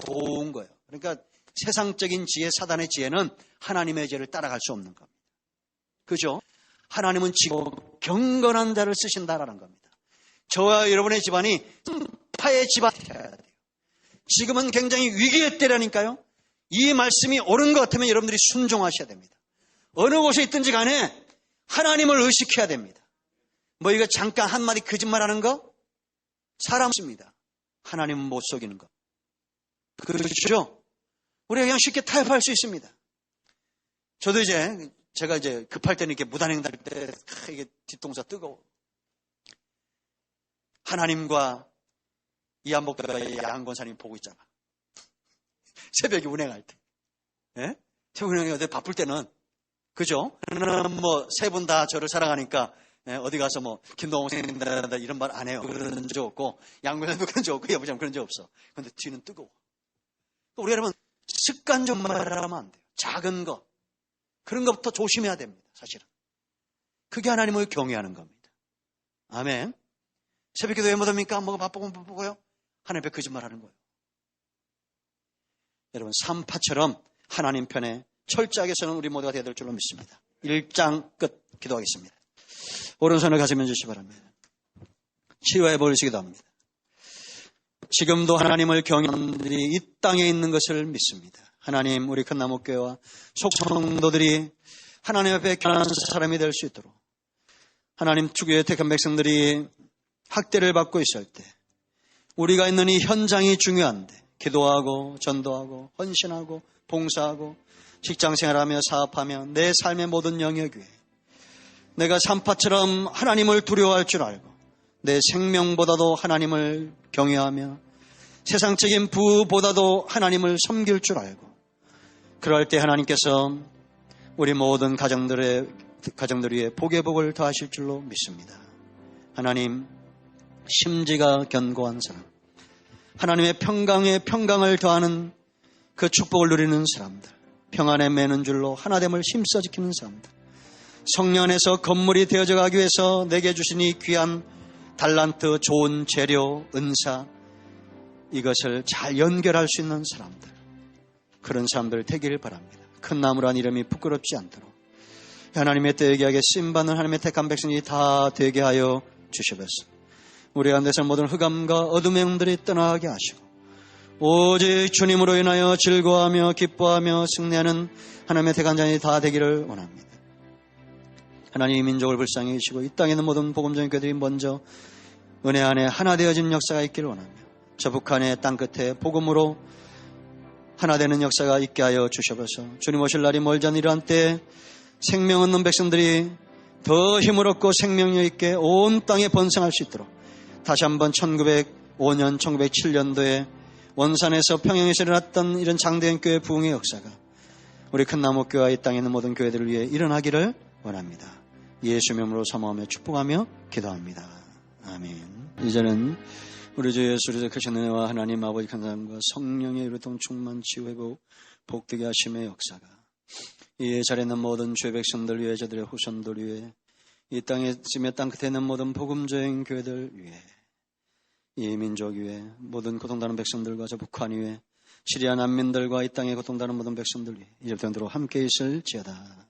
도운 거예요. 그러니까 세상적인 지혜, 사단의 지혜는 하나님의 지혜를 따라갈 수 없는 겁니다. 그죠? 하나님은 지고 경건한 자를 쓰신다라는 겁니다. 저와 여러분의 집안이 파의 집안이어야 돼요. 지금은 굉장히 위기의 때라니까요. 이 말씀이 옳은 것 같으면 여러분들이 순종하셔야 됩니다. 어느 곳에 있든지 간에 하나님을 의식해야 됩니다. 뭐 이거 잠깐 한마디 거짓말하는 거? 사람 없습니다. 하나님은 못 속이는 거. 그렇죠? 우리가 그냥 쉽게 타협할 수 있습니다. 저도 제가 급할 때는 이렇게 무단횡단할 때 이게 뒷동사 뜨거워. 하나님과 이한복과 양권사님이 보고 있잖아. 새벽에 운행할 때. 예? 새벽에 운행할 때 바쁠 때는, 그죠? 뭐, 세 분 다 저를 사랑하니까, 어디 가서 뭐, 김동호 선생님 이런 말 안 해요. 그런 적 없고, 양권사님도 그런 적 없고, 여보자면 그런 적 없어. 근데 뒤는 뜨거워. 우리 여러분, 습관적으로 말하면 안 돼요. 작은 거. 그런 것부터 조심해야 됩니다. 사실은. 그게 하나님을 경외하는 겁니다. 아멘. 새벽기도 왜 못합니까? 뭐가 바쁘고요? 하나님 앞에 거짓말 하는 거예요. 여러분, 삼파처럼 하나님 편에 철저하게 서는 우리 모두가 되어야 될 줄로 믿습니다. 1장 끝. 기도하겠습니다. 오른손을 가지면 주시기 바랍니다. 치유해 보시기도 합니다. 지금도 하나님을 경외하는 분들이 이 땅에 있는 것을 믿습니다. 하나님, 우리 큰나무교회와 속성도들이 하나님 앞에 견하는 사람이 될 수 있도록, 하나님 주교의 택한 백성들이 학대를 받고 있을 때 우리가 있는 이 현장이 중요한데 기도하고 전도하고 헌신하고 봉사하고 직장생활하며 사업하며 내 삶의 모든 영역 위에 내가 산파처럼 하나님을 두려워할 줄 알고 내 생명보다도 하나님을 경외하며 세상적인 부보다도 하나님을 섬길 줄 알고, 그럴 때 하나님께서 우리 모든 가정들 위에 복의 복을 더하실 줄로 믿습니다. 하나님, 심지가 견고한 사람, 하나님의 평강에 평강을 더하는 그 축복을 누리는 사람들, 평안에 매는 줄로 하나됨을 힘써 지키는 사람들, 성령 안에서 건물이 되어져 가기 위해서 내게 주신 이 귀한 달란트, 좋은 재료, 은사, 이것을 잘 연결할 수 있는 사람들, 그런 사람들 되기를 바랍니다. 큰 나무란 이름이 부끄럽지 않도록 하나님의 때에게 쓰임받는 하나님의 택한 백성이 다 되게 하여 주시옵소서. 우리 가운데서 모든 흑암과 어둠의 영들이 떠나게 하시고 오직 주님으로 인하여 즐거워하며 기뻐하며 승리하는 하나님의 택한 자녀이 다 되기를 원합니다. 하나님, 이 민족을 불쌍히 여기시고 이 땅에 있는 모든 복음적인 교회들이 먼저 은혜 안에 하나 되어진 역사가 있기를 원하며 저 북한의 땅끝에 복음으로 하나 되는 역사가 있게 하여 주셔서 주님 오실 날이 멀지 않은 이러한 때에 생명 없는 백성들이 더 힘을 얻고 생명력 있게 온 땅에 번성할 수 있도록 다시 한번 1905년, 1907년도에 원산에서 평양에서 일어났던 이런 장대현 교회 부흥의 역사가 우리 큰나무교회와 이 땅에 있는 모든 교회들을 위해 일어나기를 원합니다. 예수 이름으로 사모하며 축복하며 기도합니다. 아멘. 이제는 우리 주 예수 그리스도의 크신 은혜와 하나님 아버지 큰 사랑과 성령의 유통 충만 치유회복 복되게 하심의 역사가 이 자리에 있는 모든 주의 백성들 위해 저들의 후손들 위해 이 땅에 지며 땅 끝에 있는 모든 복음적인 교회들 위해 이 민족 위해 모든 고통당하는 백성들과 저 북한 위해 시리아 난민들과 이 땅에 고통당하는 모든 백성들 위해 이제부터 함께 있을지어다.